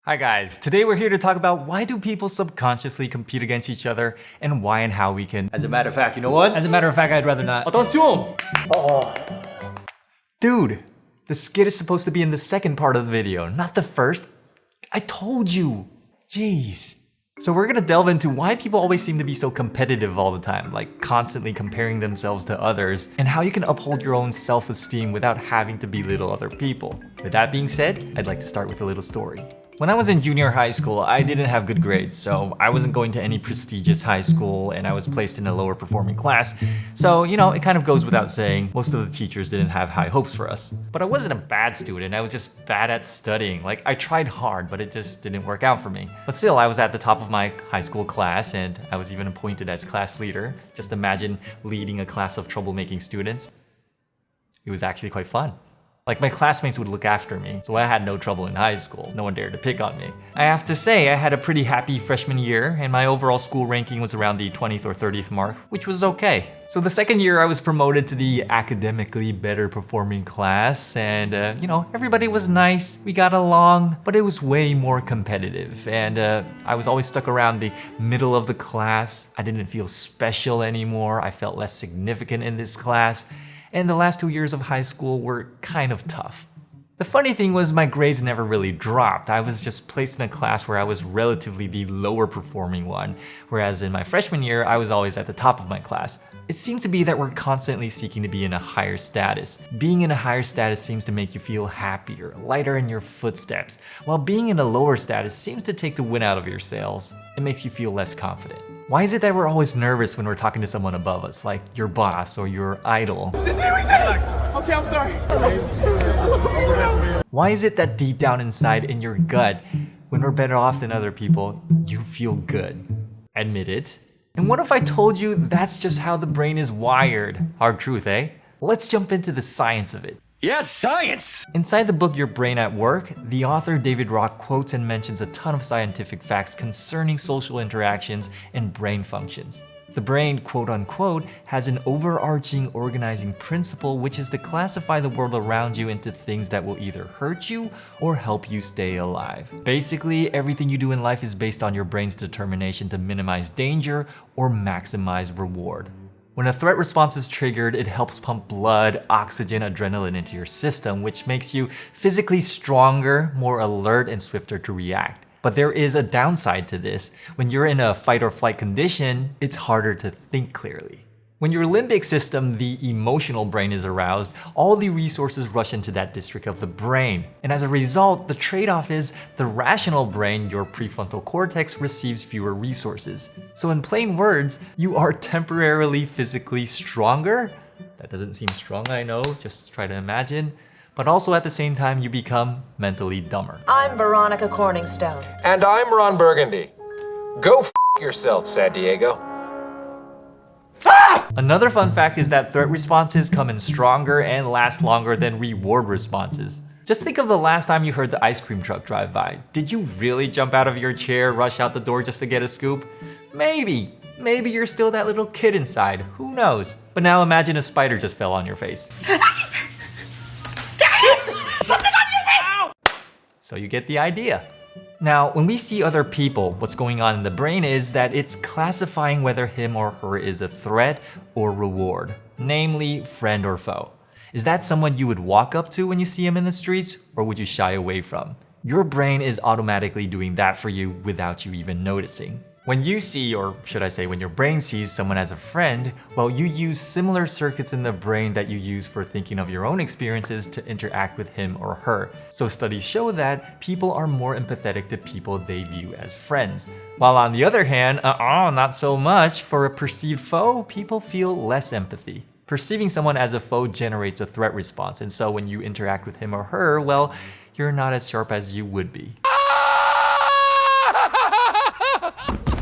Hi guys, today we're here to talk about why do people subconsciously compete against each other and why and how we can... As a matter of fact, you know what? As a matter of fact, I'd rather not. Attention! Dude, the skit is supposed to be in the second part of the video, not the first. I told you. Jeez. So we're gonna delve into why people always seem to be so competitive all the time, like constantly comparing themselves to others, and how you can uphold your own self-esteem without having to belittle other people. With that being said, I'd like to start with a little story. When I was in junior high school, I didn't have good grades, so I wasn't going to any prestigious high school and I was placed in a lower performing class. So, it kind of goes without saying, most of the teachers didn't have high hopes for us. But I wasn't a bad student, I was just bad at studying. Like, I tried hard, but it just didn't work out for me. But still, I was at the top of my high school class and I was even appointed as class leader. Just imagine leading a class of troublemaking students. It was actually quite fun. Like, my classmates would look after me, so I had no trouble in high school. No one dared to pick on me. I have to say, I had a pretty happy freshman year, and my overall school ranking was around the 20th or 30th mark, which was okay. So the second year, I was promoted to the academically better performing class, and everybody was nice, we got along, but it was way more competitive, and I was always stuck around the middle of the class. I didn't feel special anymore, I felt less significant in this class. And the last 2 years of high school were kind of tough. The funny thing was my grades never really dropped. I was just placed in a class where I was relatively the lower performing one, whereas in my freshman year, I was always at the top of my class. It seems to be that we're constantly seeking to be in a higher status. Being in a higher status seems to make you feel happier, lighter in your footsteps, while being in a lower status seems to take the wind out of your sails. It makes you feel less confident. Why is it that we're always nervous when we're talking to someone above us, like your boss or your idol? Okay, I'm sorry. Why is it that deep down inside in your gut, when we're better off than other people, you feel good? Admit it. And what if I told you that's just how the brain is wired? Hard truth, eh? Let's jump into the science of it. Yes, science! Inside the book Your Brain at Work, the author David Rock quotes and mentions a ton of scientific facts concerning social interactions and brain functions. The brain, quote unquote, has an overarching organizing principle, which is to classify the world around you into things that will either hurt you or help you stay alive. Basically, everything you do in life is based on your brain's determination to minimize danger or maximize reward. When a threat response is triggered, it helps pump blood, oxygen, adrenaline into your system, which makes you physically stronger, more alert, and swifter to react. But there is a downside to this. When you're in a fight or flight condition, it's harder to think clearly. When your limbic system, the emotional brain, is aroused, all the resources rush into that district of the brain. And as a result, the trade-off is the rational brain, your prefrontal cortex, receives fewer resources. So in plain words, you are temporarily physically stronger. That doesn't seem strong, I know, just try to imagine. But also at the same time, you become mentally dumber. I'm Veronica Corningstone. And I'm Ron Burgundy. Go f yourself, San Diego. Another fun fact is that threat responses come in stronger and last longer than reward responses. Just think of the last time you heard the ice cream truck drive by. Did you really jump out of your chair, rush out the door just to get a scoop? Maybe. Maybe you're still that little kid inside. Who knows? But now imagine a spider just fell on your face. So you get the idea. Now, when we see other people, what's going on in the brain is that it's classifying whether him or her is a threat or reward, namely friend or foe. Is that someone you would walk up to when you see him in the streets, or would you shy away from? Your brain is automatically doing that for you without you even noticing. When you see, or should I say when your brain sees someone as a friend, well, you use similar circuits in the brain that you use for thinking of your own experiences to interact with him or her. So studies show that people are more empathetic to people they view as friends. While on the other hand, not so much. For a perceived foe, people feel less empathy. Perceiving someone as a foe generates a threat response, and so when you interact with him or her, well, you're not as sharp as you would be.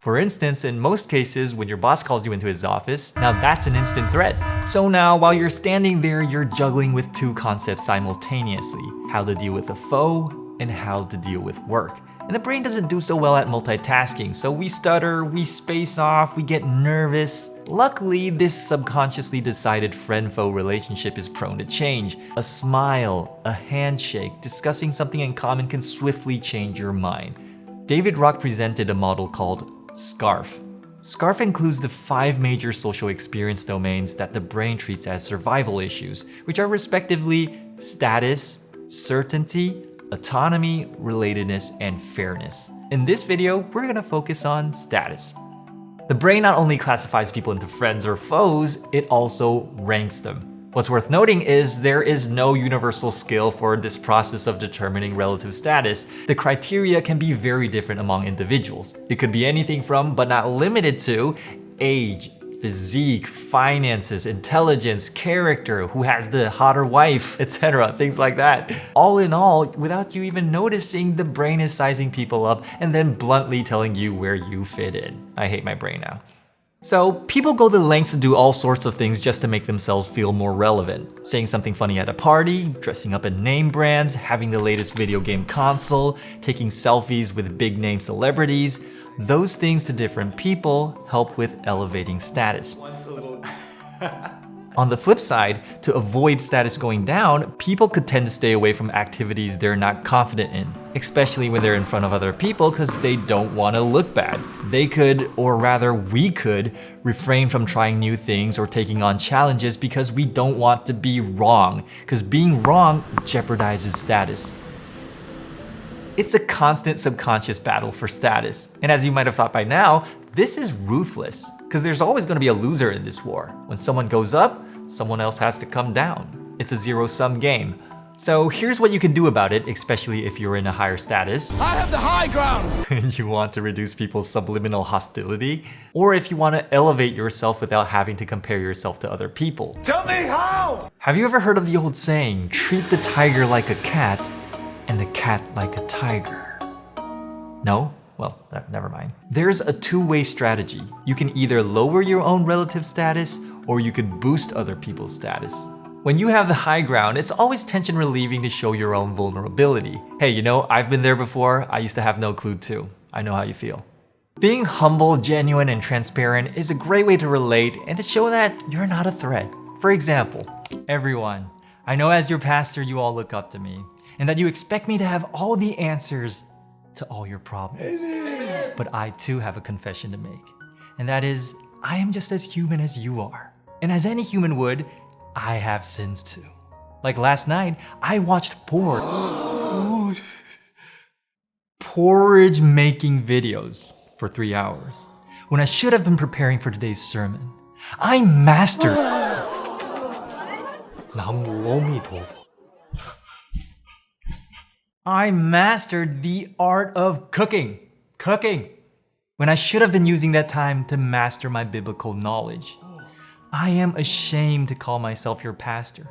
For instance, in most cases, when your boss calls you into his office, now that's an instant threat. So now, while you're standing there, you're juggling with two concepts simultaneously: how to deal with a foe and how to deal with work. And the brain doesn't do so well at multitasking, so we stutter, we space off, we get nervous. Luckily, this subconsciously decided friend-foe relationship is prone to change. A smile, a handshake, discussing something in common can swiftly change your mind. David Rock presented a model called SCARF. SCARF includes the 5 major social experience domains that the brain treats as survival issues, which are respectively status, certainty, autonomy, relatedness, and fairness. In this video, we're gonna focus on status. The brain not only classifies people into friends or foes, it also ranks them. What's worth noting is there is no universal scale for this process of determining relative status. The criteria can be very different among individuals. It could be anything from, but not limited to, age, physique, finances, intelligence, character, who has the hotter wife, etc., things like that. All in all, without you even noticing, the brain is sizing people up and then bluntly telling you where you fit in. I hate my brain now. So people go to lengths to do all sorts of things just to make themselves feel more relevant. Saying something funny at a party, dressing up in name brands, having the latest video game console, taking selfies with big name celebrities. Those things to different people help with elevating status. On the flip side, to avoid status going down, people could tend to stay away from activities they're not confident in, especially when they're in front of other people because they don't want to look bad. They could, or rather we could, refrain from trying new things or taking on challenges because we don't want to be wrong, because being wrong jeopardizes status. It's a constant subconscious battle for status. And as you might have thought by now, this is ruthless, because there's always going to be a loser in this war. When someone goes up, someone else has to come down. It's a zero-sum game. So here's what you can do about it, especially if you're in a higher status. I have the high ground! And you want to reduce people's subliminal hostility, or if you want to elevate yourself without having to compare yourself to other people. Tell me how! Have you ever heard of the old saying, treat the tiger like a cat and the cat like a tiger? No? Well, never mind. There's a two-way strategy. You can either lower your own relative status, or you could boost other people's status. When you have the high ground, it's always tension relieving to show your own vulnerability. Hey, you know, I've been there before. I used to have no clue too. I know how you feel. Being humble, genuine, and transparent is a great way to relate and to show that you're not a threat. For example, everyone, I know as your pastor you all look up to me, and that you expect me to have all the answers to all your problems. But I too have a confession to make, and that is, I am just as human as you are. And as any human would, I have sins too. Like last night, I watched porridge making videos for 3 hours, when I should have been preparing for today's sermon. I mastered the art of cooking. When I should have been using that time to master my biblical knowledge. I am ashamed to call myself your pastor.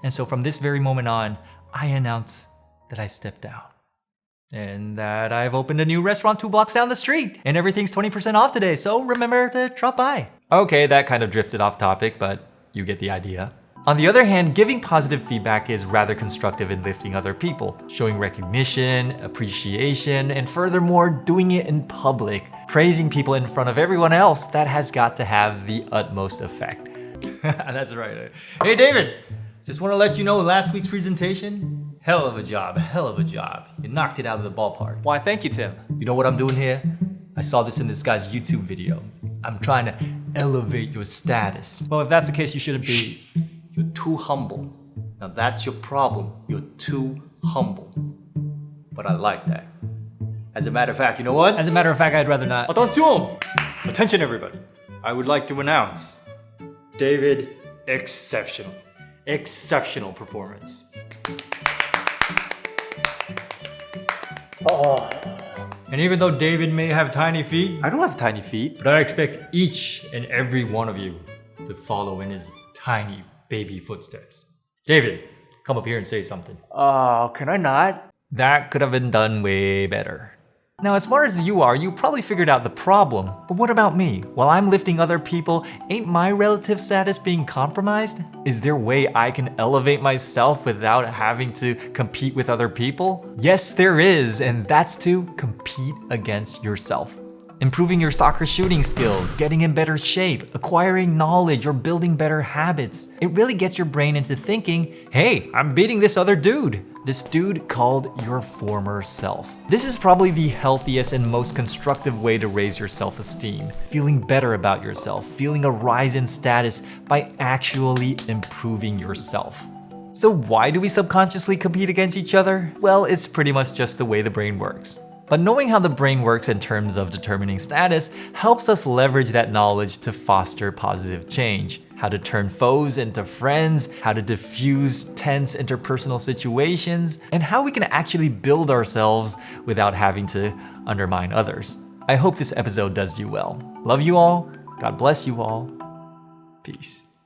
And so from this very moment on, I announce that I stepped down. And that I've opened a new restaurant 2 blocks down the street. And everything's 20% off today, so remember to drop by. Okay, that kind of drifted off topic, but you get the idea. On the other hand, giving positive feedback is rather constructive in lifting other people, showing recognition, appreciation, and furthermore, doing it in public. Praising people in front of everyone else, that has got to have the utmost effect. That's right. Hey David, just want to let you know last week's presentation, hell of a job. You knocked it out of the ballpark. Why, thank you, Tim. You know what I'm doing here? I saw this in this guy's YouTube video. I'm trying to elevate your status. Well, if that's the case, you shouldn't be. You're too humble. Now that's your problem. You're too humble. But I like that. As a matter of fact, you know what? As a matter of fact, I'd rather not. Attention! Attention, everybody. I would like to announce David, exceptional. Exceptional performance. And even though David may have tiny feet, I don't have tiny feet. but I expect each and every one of you to follow in his tiny baby footsteps. David, come up here and say something. Can I not? That could have been done way better. Now, as smart as you are, you probably figured out the problem. But what about me? While I'm lifting other people, ain't my relative status being compromised? Is there a way I can elevate myself without having to compete with other people? Yes, there is, and that's to compete against yourself. Improving your soccer shooting skills, getting in better shape, acquiring knowledge, or building better habits. It really gets your brain into thinking, hey, I'm beating this other dude. This dude called your former self. This is probably the healthiest and most constructive way to raise your self-esteem. Feeling better about yourself, feeling a rise in status by actually improving yourself. So why do we subconsciously compete against each other? Well, it's pretty much just the way the brain works. But knowing how the brain works in terms of determining status helps us leverage that knowledge to foster positive change. How to turn foes into friends, how to diffuse tense interpersonal situations, and how we can actually build ourselves without having to undermine others. I hope this episode does you well. Love you all. God bless you all. Peace.